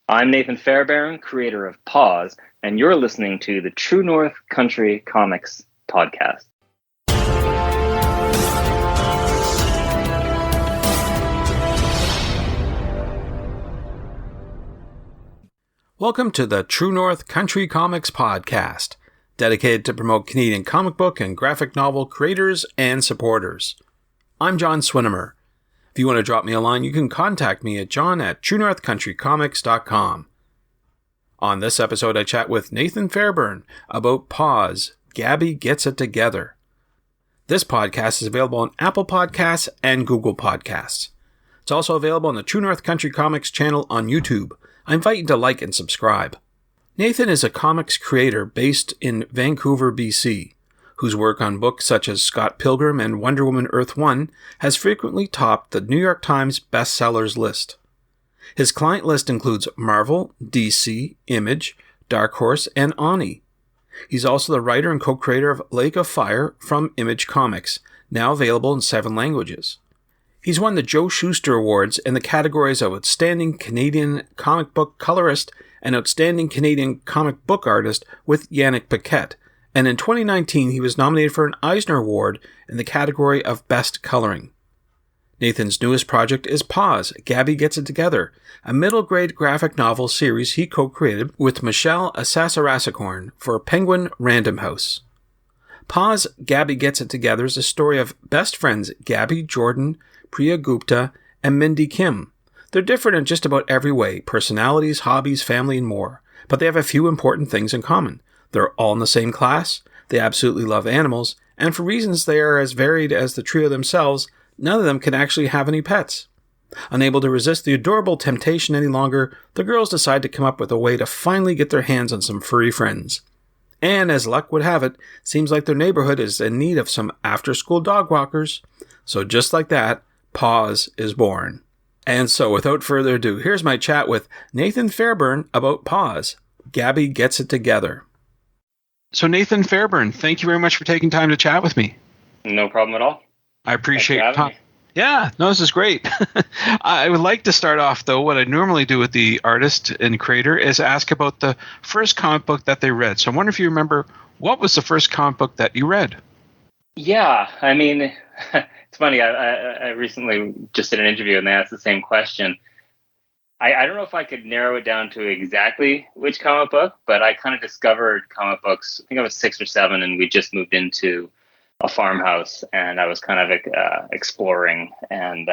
I'm Nathan Fairbairn, creator of Paws, and you're listening to the True North Country Comics podcast. Welcome to the True North Country Comics podcast, dedicated to promote Canadian comic book and graphic novel creators and supporters. I'm John Swinimer. If you want to drop me a line, you can contact me at john@truenorthcountrycomics.com. On this episode, I chat with Nathan Fairbairn about Paws, Gabby Gets It Together. This podcast is available on Apple Podcasts and Google Podcasts. It's also available on the True North Country Comics channel on YouTube. I invite you to like and subscribe. Nathan is a comics creator based in Vancouver, BC, whose work on books such as Scott Pilgrim and Wonder Woman Earth 1 has frequently topped the New York Times bestsellers list. His client list includes Marvel, DC, Image, Dark Horse, and Oni. He's also the writer and co-creator of Lake of Fire from Image Comics, now available in 7 languages. He's won the Joe Shuster Awards in the categories of Outstanding Canadian Comic Book Colorist and Outstanding Canadian Comic Book Artist with Yannick Paquette, and in 2019 he was nominated for an Eisner Award in the category of Best Coloring. Nathan's newest project is Paws, Gabby Gets It Together, a middle-grade graphic novel series he co-created with Michelle Assasarasakorn for Penguin Random House. Paws, Gabby Gets It Together is a story of best friends Gabby, Jordan, Priya Gupta, and Mindy Kim. They're different in just about every way, personalities, hobbies, family, and more, but they have a few important things in common. They're all in the same class, they absolutely love animals, and for reasons they are as varied as the trio themselves, none of them can actually have any pets. Unable to resist the adorable temptation any longer, the girls decide to come up with a way to finally get their hands on some furry friends. And as luck would have it, seems like their neighborhood is in need of some after-school dog walkers. So just like that, Paws is born. And so without further ado, here's my chat with Nathan Fairbairn about Paws, Gabby Gets It Together. So Nathan Fairbairn, thank you very much for taking time to chat with me. No problem at all. I appreciate your time. Yeah, no, this is great. I would like to start off, though, what I normally do with the artist and creator is ask about the first comic book that they read. So I wonder if you remember, what was the first comic book that you read? Yeah, I mean, it's funny. I recently just did an interview and they asked the same question. I don't know if I could narrow it down to exactly which comic book, but I kind of discovered comic books. I think I was 6 or 7 and we just moved into a farmhouse and I was kind of exploring and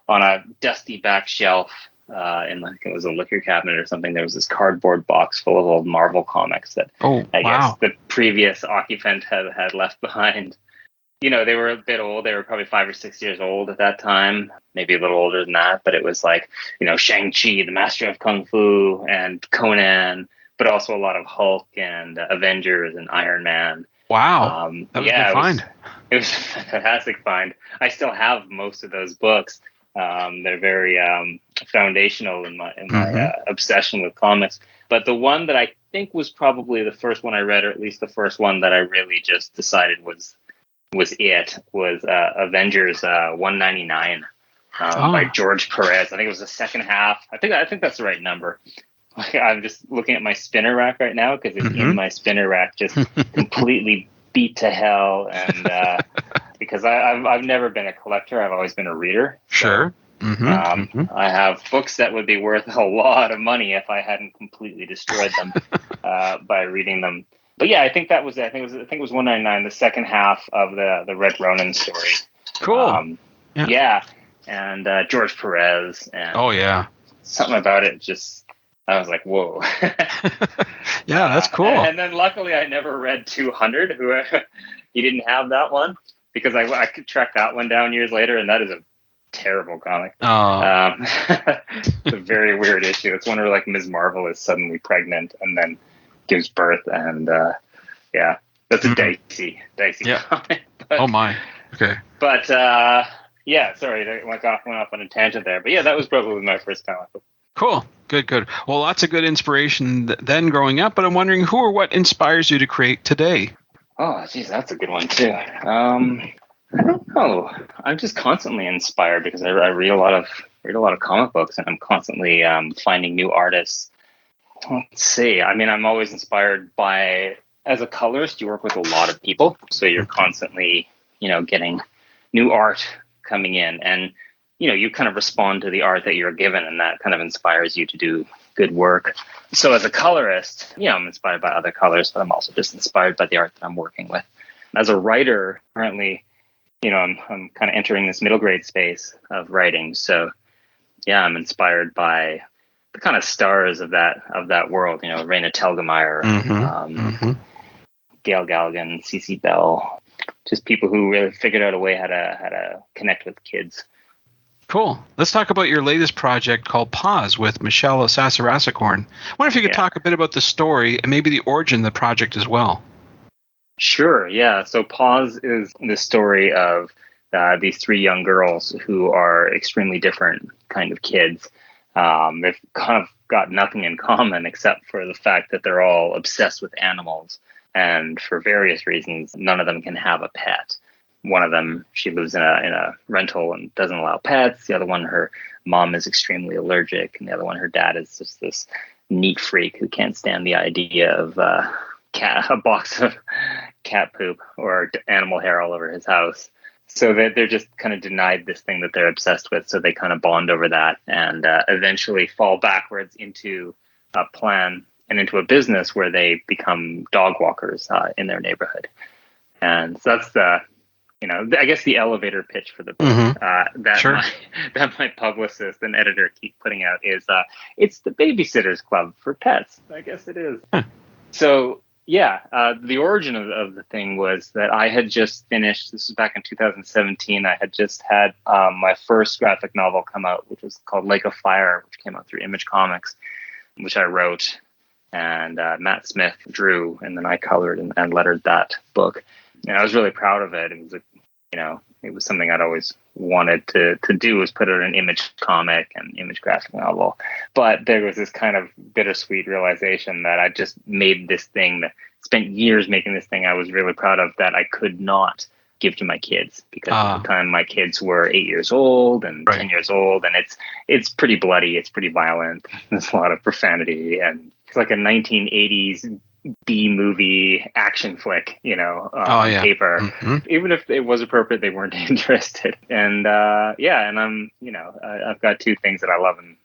on a dusty back shelf in I think it was a liquor cabinet or something, there was this cardboard box full of old Marvel comics that I guess the previous occupant had left behind. You know, they were a bit old. They were probably 5 or 6 years old at that time, maybe a little older than that. But it was like, you know, Shang-Chi, the Master of Kung Fu, and Conan, but also a lot of Hulk and Avengers and Iron Man. Wow. That was a good find. It was a fantastic find. I still have most of those books. They're very foundational in my obsession with comics. But the one that I think was probably the first one I read, or at least the first one that I really just decided was Avengers 199 by George Perez. I think it was the second half. I think that's the right number. Like, I'm just looking at my spinner rack right now because it's in my spinner rack, just completely beat to hell. And because I've never been a collector, I've always been a reader. Sure. I have books that would be worth a lot of money if I hadn't completely destroyed them by reading them. But yeah, I think it was 199, the second half of the Red Ronin story. Cool. Yeah, and George Perez. And something about it just, I was like, whoa. Yeah, that's cool. And then luckily I never read 200. He didn't have that one because I could track that one down years later, and that is a terrible comic. It's a very weird issue. It's one where like Ms. Marvel is suddenly pregnant and then gives birth, and that's a dicey comic. But, oh my. Okay. But sorry, I went off on a tangent there. But yeah, that was probably my first comic book. Cool. Good. Well, lots of good inspiration then growing up, but I'm wondering who or what inspires you to create today? Oh, geez, that's a good one too. I don't know. I'm just constantly inspired because I read a lot of read a lot of comic books, and I'm constantly finding new artists. Let's see. I mean, I'm always inspired by, as a colorist, you work with a lot of people. So you're constantly, getting new art coming in, and, you kind of respond to the art that you're given, and that kind of inspires you to do good work. So as a colorist, I'm inspired by other colors, but I'm also just inspired by the art that I'm working with. As a writer, currently, I'm kind of entering this middle grade space of writing. So yeah, I'm inspired by the kind of stars of that world, Raina Telgemeier, Gail Galligan, Cece Bell, just people who really figured out a way how to connect with kids. Cool. Let's talk about your latest project called Paws with Michelle Sassarasacorn. I wonder if you could talk a bit about the story and maybe the origin of the project as well. Sure, yeah. So Paws is the story of these three young girls who are extremely different kind of kids. They've kind of got nothing in common except for the fact that they're all obsessed with animals. And for various reasons, none of them can have a pet. One of them, she lives in a rental and doesn't allow pets. The other one, her mom is extremely allergic. And the other one, her dad is just this neat freak who can't stand the idea of a box of cat poop or animal hair all over his house. So they're just kind of denied this thing that they're obsessed with. So they kind of bond over that and eventually fall backwards into a plan and into a business where they become dog walkers in their neighborhood. And so that's I guess the elevator pitch for the book that my publicist and editor keep putting out is it's the Babysitters Club for pets. I guess it is. So the origin of the thing was that I had just finished, this was back in 2017, I had just had my first graphic novel come out, which was called Lake of Fire, which came out through Image Comics, which I wrote, and Matt Smith drew, and then I colored and lettered that book. And I was really proud of it. It was it was something I'd always wanted to do, was put out an Image comic and Image graphic novel. But there was this kind of bittersweet realization that I just made this thing, that spent years making this thing I was really proud of, that I could not give to my kids, because at the time my kids were 8 years old and 10 years old, and it's pretty bloody, it's pretty violent, there's a lot of profanity, and it's like a 1980s B-movie action flick, on paper. Even if it was appropriate, they weren't interested. And and I'm, I've got two things that I love in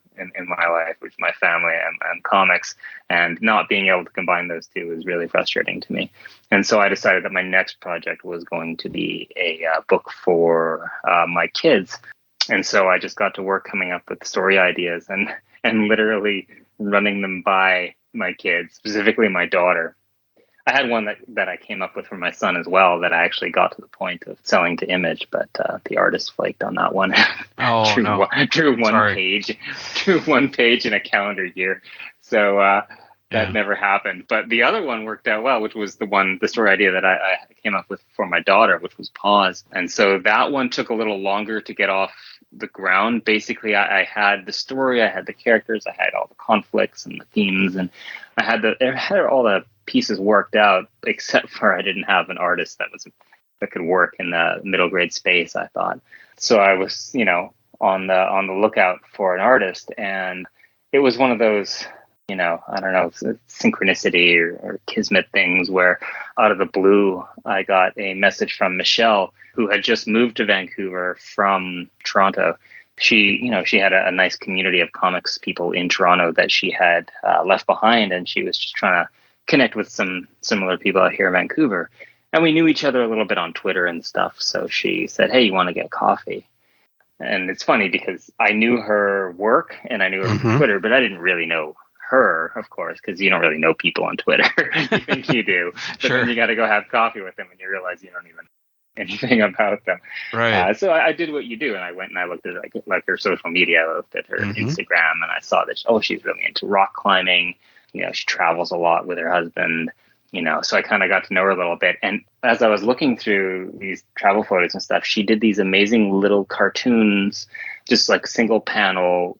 my life, which is my family and comics, and not being able to combine those two is really frustrating to me. And so I decided that my next project was going to be a book for my kids. And so I just got to work coming up with story ideas and literally running them by my kids, specifically my daughter. I had one that I came up with for my son as well, that I actually got to the point of selling to Image, but the artist flaked on that one. Drew one page in a calendar year. So that never happened. But the other one worked out well, which was the story idea that I came up with for my daughter, which was Paws. And so that one took a little longer to get off the ground. Basically, I had the story, I had the characters, I had all the conflicts and the themes, and I had all the pieces worked out, except for I didn't have an artist that could work in the middle grade space, I thought. So I was, on the lookout for an artist, and it was one of those, I don't know, synchronicity or kismet things where out of the blue, I got a message from Michelle, who had just moved to Vancouver from Toronto. She had a nice community of comics people in Toronto that she had left behind, and she was just trying to connect with some similar people out here in Vancouver. And we knew each other a little bit on Twitter and stuff. So she said, "Hey, you want to get coffee?" And it's funny because I knew her work and I knew her from Twitter, but I didn't really know her, of course, because you don't really know people on Twitter. You think you do, but then you got to go have coffee with them and you realize you don't even know anything about them. Right. So I did what you do, and I went and I looked at like her social media, I looked at her Instagram, and I saw that she's really into rock climbing. She travels a lot with her husband. So I kind of got to know her a little bit. And as I was looking through these travel photos and stuff, she did these amazing little cartoons, just like single panel,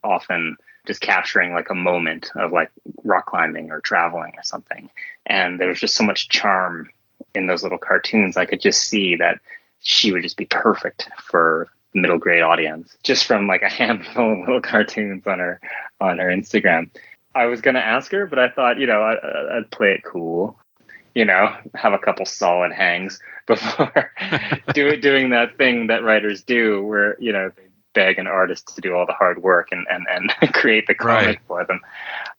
often just capturing like a moment of like rock climbing or traveling or something. And there was just so much charm in those little cartoons. I could just see that she would just be perfect for middle grade audience, just from like a handful of little cartoons on her Instagram. I was going to ask her, but I thought, I'd play it cool, have a couple solid hangs before doing that thing that writers do where, they beg an artist to do all the hard work and create the comic for them.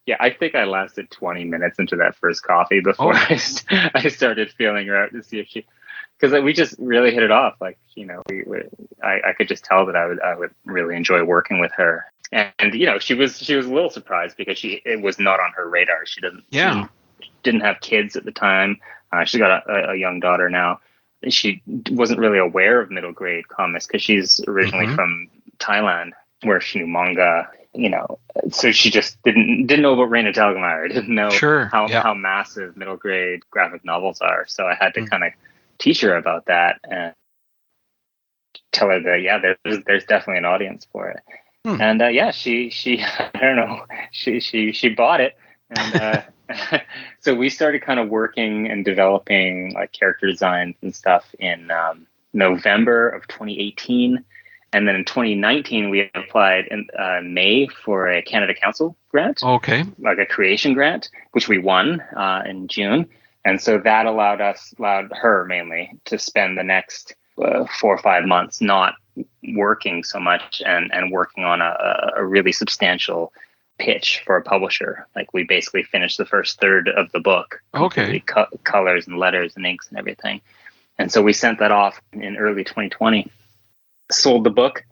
Yeah, I think I lasted 20 minutes into that first coffee before I started feeling her out to see if she, because we just really hit it off. Like, I could just tell that I would really enjoy working with her. And she was a little surprised because it was not on her radar. She didn't have kids at the time. She's got a young daughter now. She wasn't really aware of middle grade comics because she's originally from Thailand, where she knew manga. So she just didn't know about Raina Telgemeier. Didn't know how massive middle grade graphic novels are. So I had to kind of teach her about that and tell her that there's definitely an audience for it. And she I don't know, she bought it, and so we started kind of working and developing like character designs and stuff in November of 2018. And then in 2019, we applied in May for a Canada Council grant. Okay. Like a creation grant, which we won in June. And so that allowed her mainly to spend the next 4 or 5 months not working so much and working on a really substantial pitch for a publisher. Like we basically finished the first third of the book. Okay. Colors and letters and inks and everything. And so we sent that off in early 2020. Sold the book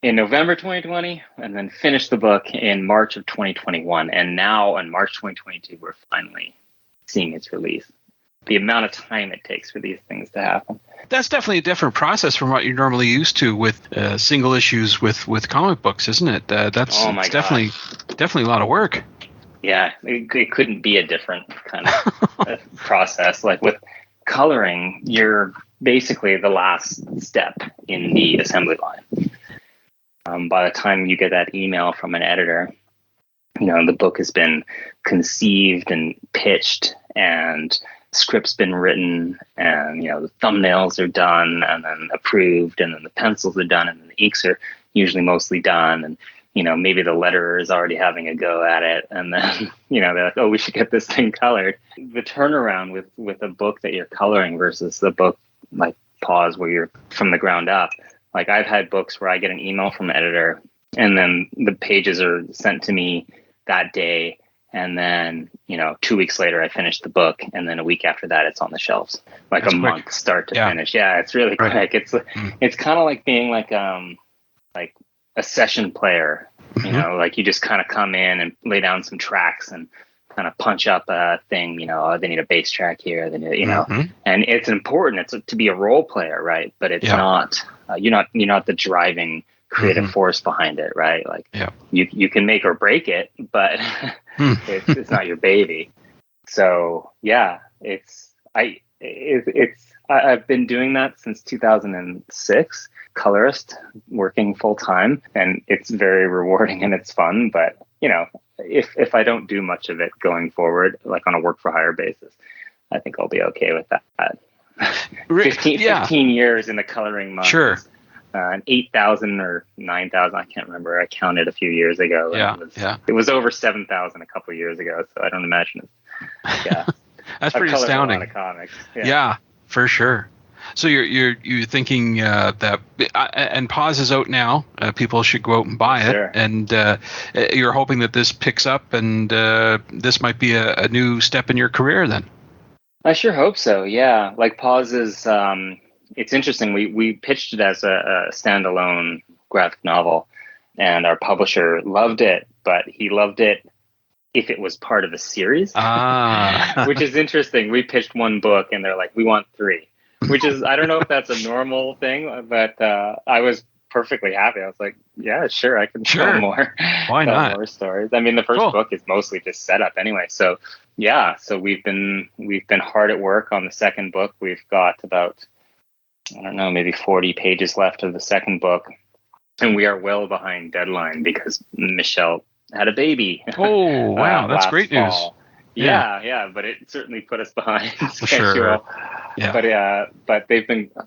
in November 2020 and then finished the book in March of 2021. And now in March 2022, we're finally seeing its release. The amount of time it takes for these things to happen. That's definitely a different process from what you're normally used to with single issues with comic books, isn't it? That's definitely a lot of work. Yeah, it couldn't be a different kind of process. Like with coloring, you're basically the last step in the assembly line. By the time you get that email from an editor, the book has been conceived and pitched and script's been written and, the thumbnails are done and then approved and then the pencils are done and then the inks are usually mostly done. And, maybe the letterer is already having a go at it. And then, they're like, oh, we should get this thing colored. The turnaround with a book that you're coloring versus the book like Paws where you're from the ground up. Like I've had books where I get an email from an editor and then the pages are sent to me that day. And then, 2 weeks later, I finish the book. And then a week after that, it's on the shelves, like that's a quick. Month start to finish. Yeah, it's really quick. It's kind of like being like a session player, like you just kind of come in and lay down some tracks and kind of punch up a thing, they need a bass track here, they need, and it's important. It's to be a role player, right? But it's not, you're not the driving creative force behind it, right? Like you can make or break it, but it's not your baby. So yeah, I've been doing that since 2006, colorist, working full time, and it's very rewarding and it's fun. But if I don't do much of it going forward, like on a work for hire basis, I think I'll be okay with that. 15 years in the coloring month. Sure. 8,000 or 9,000, I can't remember. I counted a few years ago. It was over 7,000 a couple of years ago, so I don't imagine it's that's pretty astounding. A lot of comics. Yeah, for sure. So you're thinking that and Paws is out now. People should go out and buy it, and you're hoping that this picks up, and this might be a new step in your career. Then I sure hope so. Yeah, like Paws is. It's interesting. We pitched it as a standalone graphic novel, and our publisher loved it, but he loved it if it was part of a series, which is interesting. We pitched one book, and they're like, "We want 3," which is, I don't know if that's a normal thing, but I was perfectly happy. I was like, "Yeah, sure, I can tell more. Why not? More stories." I mean, the first book is mostly just setup anyway. So yeah, so we've been hard at work on the second book. We've got about, I don't know, maybe 40 pages left of the second book. And we are well behind deadline because Michelle had a baby. Oh, wow. That's great news. Yeah, but it certainly put us behind schedule. Sure. Yeah. But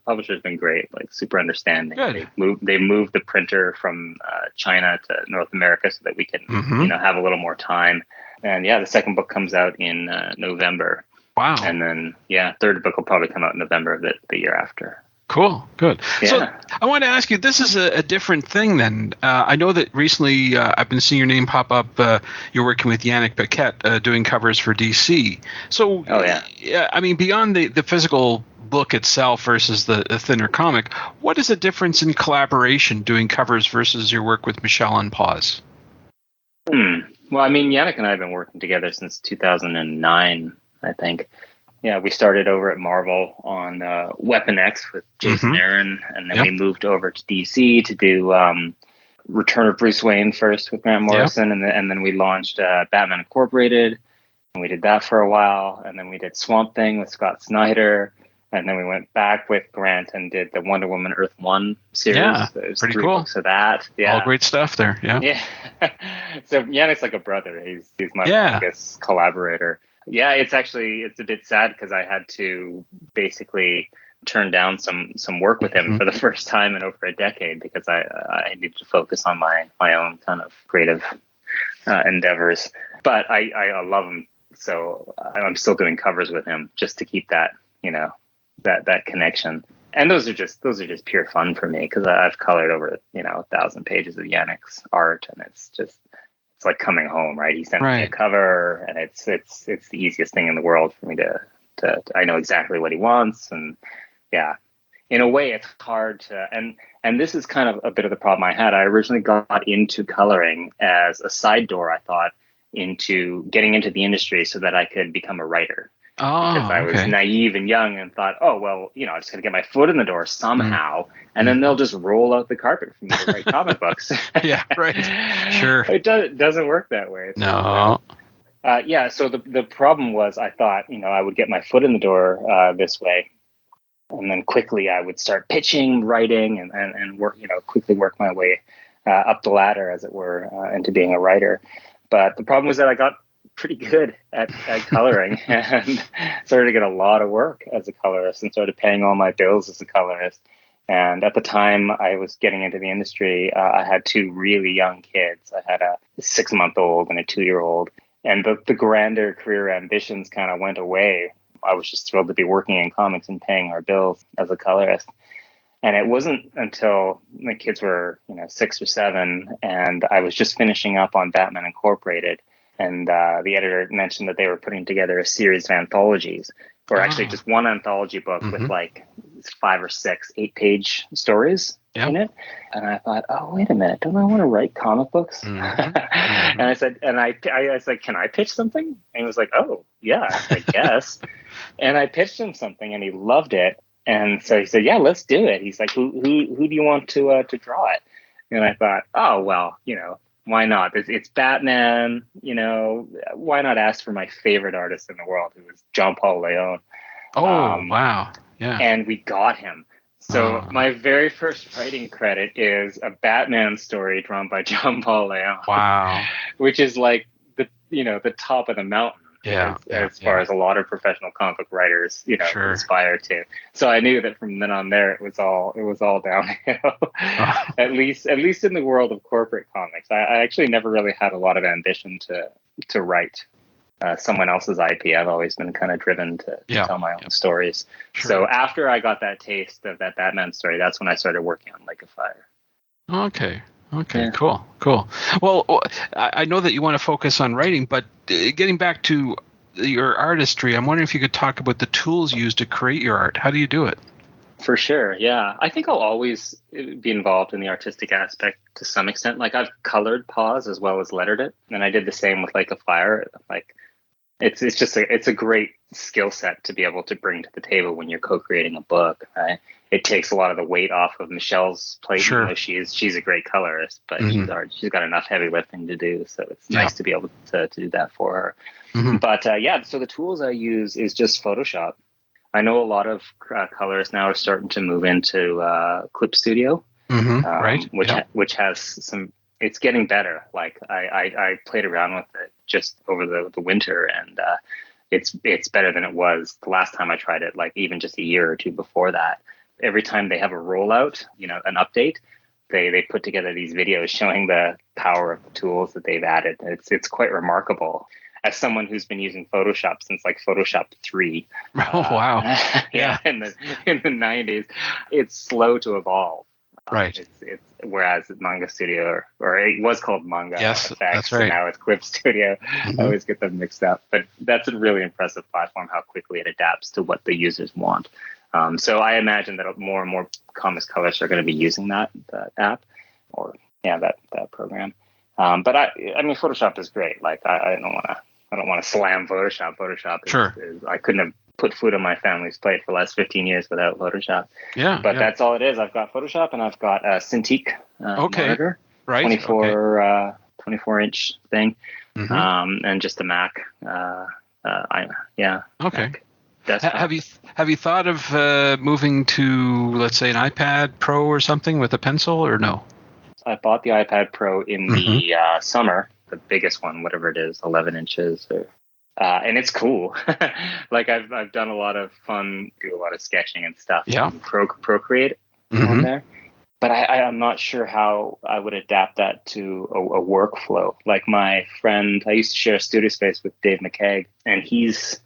publisher's been great, like super understanding. Good. They moved the printer from China to North America so that we can, have a little more time. And the second book comes out in November. Wow. And then, third book will probably come out in November of the year after. Cool. Good. Yeah. So I want to ask you, this is a different thing then. I know that recently I've been seeing your name pop up. You're working with Yannick Paquette doing covers for DC. So, I mean, beyond the physical book itself versus the thinner comic, what is the difference in collaboration doing covers versus your work with Michelle on Paws? Well, I mean, Yannick and I have been working together since 2009, I think. Yeah, we started over at Marvel on Weapon X with Jason Aaron, and then we moved over to DC to do Return of Bruce Wayne first with Grant Morrison, and then we launched Batman Incorporated, and we did that for a while, and then we did Swamp Thing with Scott Snyder, and then we went back with Grant and did the Wonder Woman Earth 1 series. Yeah, There's pretty 3 cool. books of that. Yeah. All great stuff there, Yeah. So Yannick's like a brother. He's my biggest collaborator. Yeah, it's a bit sad because I had to basically turn down some work with him for the first time in over a decade because I needed to focus on my own kind of creative endeavors. But I love him, so I'm still doing covers with him just to keep that that connection. And those are just pure fun for me because I've colored over 1,000 pages of Yannick's art, and it's like coming home, right? He sent me a cover, and it's the easiest thing in the world for me to I know exactly what he wants, and in a way it's hard to, and this is kind of a bit of the problem I had. I originally got into coloring as a side door, I thought, into getting into the industry so that I could become a writer. Because I was naive and young and thought, I'm just going to get my foot in the door somehow, and then they'll just roll out the carpet for me to write comic books. Yeah, right. Sure. It doesn't work that way. No. So the problem was I thought, I would get my foot in the door this way, and then quickly I would start pitching, writing, and work, quickly work my way up the ladder, as it were, into being a writer. But the problem was that I got pretty good at coloring and started to get a lot of work as a colorist and started paying all my bills as a colorist. And at the time I was getting into the industry, I had 2 really young kids. I had a 6-month-old and a 2-year-old. And the grander career ambitions kind of went away. I was just thrilled to be working in comics and paying our bills as a colorist. And it wasn't until my kids were 6 or 7 and I was just finishing up on Batman Incorporated. And the editor mentioned that they were putting together a series of anthologies, or actually just one anthology book with like 5 or 6 8-page stories in it. And I thought, oh, wait a minute, don't I want to write comic books? And I said, can I pitch something? And he was like, oh, yeah, I guess. And I pitched him something, and he loved it. And so he said, yeah, let's do it. He's like, who do you want to draw it? And I thought, oh, well, why not? It's Batman, why not ask for my favorite artist in the world, who was John Paul Leon. Oh, wow. Yeah. And we got him. So my very first writing credit is a Batman story drawn by John Paul Leon. Wow. Which is like the top of the mountain. As far as a lot of professional comic book writers, aspire to. So I knew that from then on there, it was all downhill. At least in the world of corporate comics, I actually never really had a lot of ambition to write someone else's IP. I've always been kind of driven to tell my own stories. Sure. So after I got that taste of that Batman story, that's when I started working on Like a Fire. Okay, cool. Well, I know that you want to focus on writing, but getting back to your artistry, I'm wondering if you could talk about the tools used to create your art. How do you do it? For sure, yeah. I think I'll always be involved in the artistic aspect to some extent. Like I've colored Paws as well as lettered it, and I did the same with Like a Fire. Like it's a great skill set to be able to bring to the table when you're co-creating a book. Right? It takes a lot of the weight off of Michelle's plate. Sure. She's a great colorist, but she's got enough heavy lifting to do. So it's nice to be able to do that for her. But so the tools I use is just Photoshop. I know a lot of colorists now are starting to move into Clip Studio, right? Which has some. It's getting better. Like I played around with it just over the winter, and it's better than it was the last time I tried it, like even just a year or two before that. Every time they have a rollout, an update, they put together these videos showing the power of the tools that they've added. It's quite remarkable. As someone who's been using Photoshop since like Photoshop 3. Oh, wow. Yeah, in the 90s, it's slow to evolve. Right. It's whereas Manga Studio, or it was called Manga Yes, Effects, that's right. and now it's Clip Studio. I always get them mixed up. But that's a really impressive platform, how quickly it adapts to what the users want. So I imagine that more and more comics colorists are going to be using that app, or that program. But I mean, Photoshop is great. Like I don't want to slam Photoshop. Photoshop is I couldn't have put food on my family's plate for the last 15 years without Photoshop. But that's all it is. I've got Photoshop, and I've got a Cintiq monitor, right? 24-inch thing, and just a Mac. Okay. Mac Have you thought of moving to, let's say, an iPad Pro or something with a pencil, or no? I bought the iPad Pro in the summer, the biggest one, whatever it is, 11 inches, and it's cool. Like I've done a lot of fun, do a lot of sketching and stuff. Yeah. Procreate on there, but I'm not sure how I would adapt that to a workflow. Like my friend, I used to share a studio space with Dave McKeag, and he's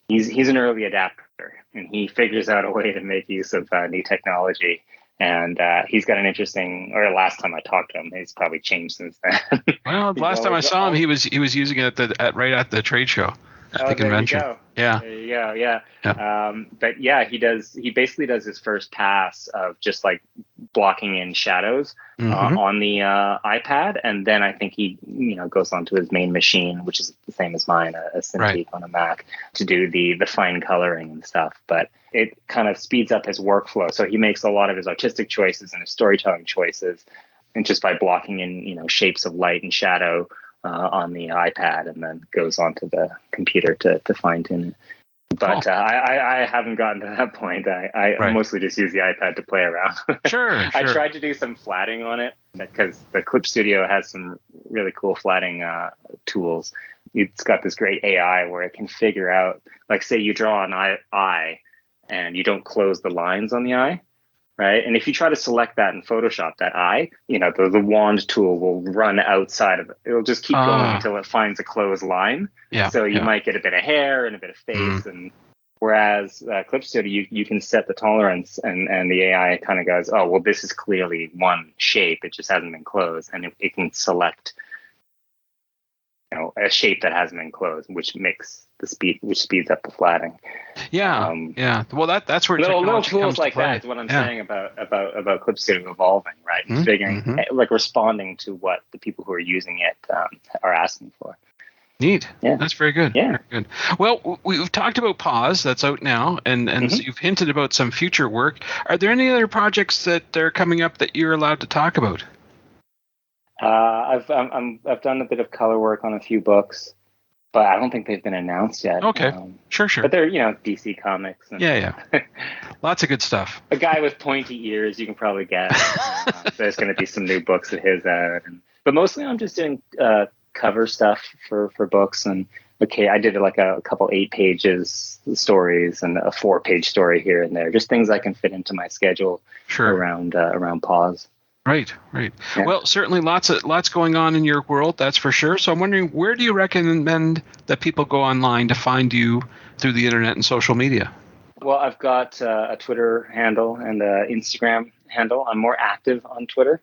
an early adapter, and he figures out a way to make use of new technology. And he's got an interesting. Or last time I talked to him, he's probably changed since then. Well, last time I saw him, he was using it right at the trade show, at the convention. There you go. Yeah. There you go. Yeah. But yeah, he basically does his first pass of just like blocking in shadows on the iPad, and then I think he goes onto his main machine, which is the same as mine, a Cintiq on a Mac, to do the fine coloring and stuff. But it kind of speeds up his workflow. So he makes a lot of his artistic choices and his storytelling choices, and just by blocking in shapes of light and shadow on the iPad, and then goes onto the computer to fine tune it. But I haven't gotten to that point. I mostly just use the iPad to play around. Sure. I tried to do some flatting on it because the Clip Studio has some really cool flatting tools. It's got this great AI where it can figure out, like, say you draw an eye and you don't close the lines on the eye, right? And if you try to select that in Photoshop, that eye, the wand tool will run outside of it. It'll just keep going until it finds a closed line. Yeah. So you might get a bit of hair and a bit of face. And whereas Clip Studio, you can set the tolerance, and the AI kind of goes, oh, well, this is clearly one shape. It just hasn't been closed. And it can select a shape that hasn't been closed, which speeds up the flatting. Yeah. Well, that's where little tools comes like to play. that is what I'm saying about Clip Studio evolving, right? Figuring, like, responding to what the people who are using it are asking for. Neat. Yeah. That's very good. Yeah. Very good. Well, we've talked about Paws, that's out now, and so you've hinted about some future work. Are there any other projects that are coming up that you're allowed to talk about? I've done a bit of color work on a few books, but I don't think they've been announced yet. Okay, sure. But they're DC Comics. And yeah. Lots of good stuff. A guy with pointy ears, you can probably guess. There's going to be some new books of his out, but mostly I'm just doing cover stuff for books. And I did like a couple 8 pages stories and a 4-page story here and there, just things I can fit into my schedule around Paws. Right. Yeah. Well, certainly lots going on in your world, that's for sure. So I'm wondering, where do you recommend that people go online to find you through the internet and social media? Well, I've got a Twitter handle and an Instagram handle. I'm more active on Twitter,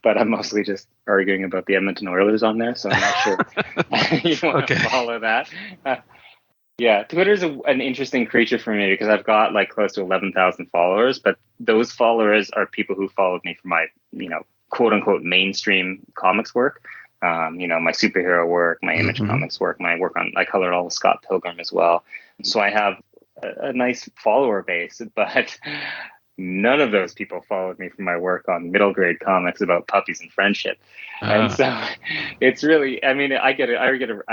but I'm mostly just arguing about the Edmonton Oilers on there, so I'm not sure you want to follow that. Yeah, Twitter's an interesting creature for me because I've got like close to 11,000 followers, but those followers are people who followed me for my, quote unquote mainstream comics work. My superhero work, my Image Comics work, my work on, I colored all of Scott Pilgrim as well. So I have a nice follower base, but none of those people followed me from my work on middle grade comics about puppies and friendship. And so it's really, I mean, I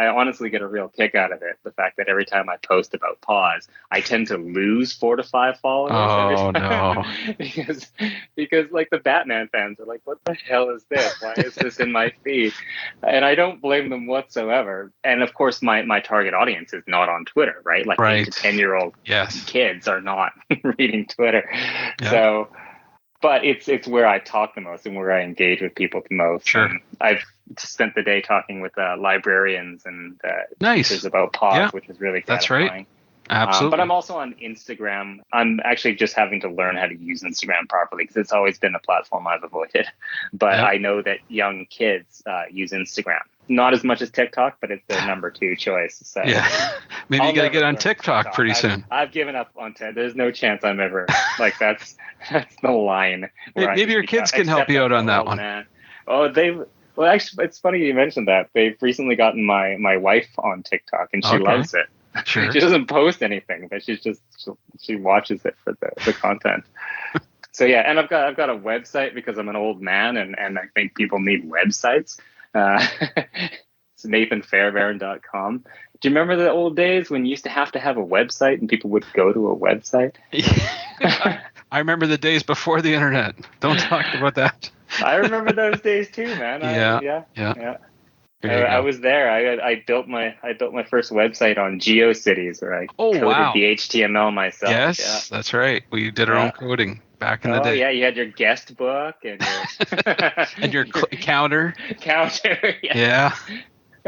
honestly get a real kick out of it. The fact that every time I post about Paws, I tend to lose 4 to 5 followers. Oh, no. because like the Batman fans are like, what the hell is this? Why is this in my feed? And I don't blame them whatsoever. And of course, my target audience is not on Twitter, right? Like 8 to 10-year-old kids are not reading Twitter. Yeah. So, but it's where I talk the most and where I engage with people the most. Sure. And I've spent the day talking with librarians and teachers about Paws, which is really gratifying. That's right. Absolutely. But I'm also on Instagram. I'm actually just having to learn how to use Instagram properly because it's always been a platform I've avoided. But I know that young kids use Instagram. Not as much as TikTok, but it's their number 2 choice. So maybe you got to get on TikTok pretty soon. I've given up on TikTok. There's no chance I'm ever like that's the line. Maybe your kids can help you out on that one. Man. Oh, well, actually, it's funny you mentioned that. They've recently gotten my wife on TikTok, and she loves it. Sure. She doesn't post anything, but she watches it for the content. So yeah, and I've got a website because I'm an old man, and I think people need websites. It's nathanfairbairn.com. Do you remember the old days when you used to have a website and people would go to a website? I remember the days before the internet. Don't talk about that. I remember those days too, man. Yeah. I was there. I built my first website on GeoCities, where I coded the HTML myself. Yes, that's right. We did our own coding back in the day. Oh yeah, you had your guest book and your and your counter. Yeah.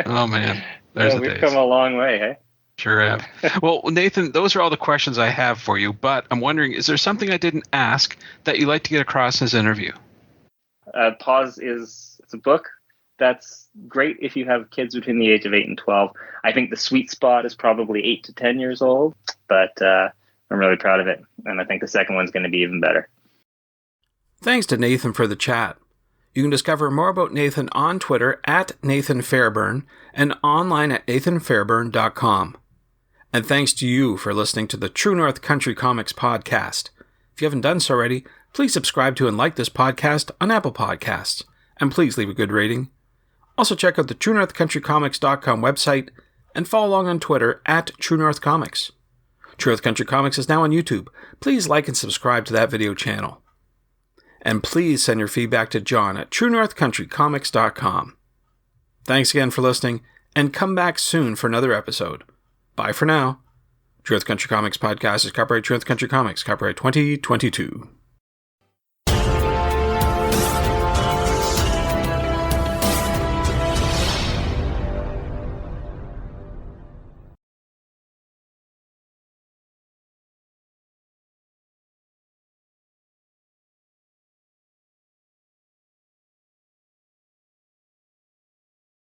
Oh man, we've come a long way, hey? Sure have. Well, Nathan, those are all the questions I have for you. But I'm wondering, is there something I didn't ask that you'd like to get across in this interview? Paws it's a book that's great if you have kids between the age of 8 and 12. I think the sweet spot is probably 8 to 10 years old, but I'm really proud of it. And I think the second one's going to be even better. Thanks to Nathan for the chat. You can discover more about Nathan on Twitter at Nathan Fairbairn and online at nathanfairbairn.com. And thanks to you for listening to the True North Country Comics podcast. If you haven't done so already, please subscribe to and like this podcast on Apple Podcasts. And please leave a good rating. Also check out the TrueNorthCountryComics.com website and follow along on Twitter at True North Comics. True North Country Comics is now on YouTube. Please like and subscribe to that video channel. And please send your feedback to John at TrueNorthCountryComics.com. Thanks again for listening, and come back soon for another episode. Bye for now. True North Country Comics Podcast is copyright True North Country Comics, copyright 2022.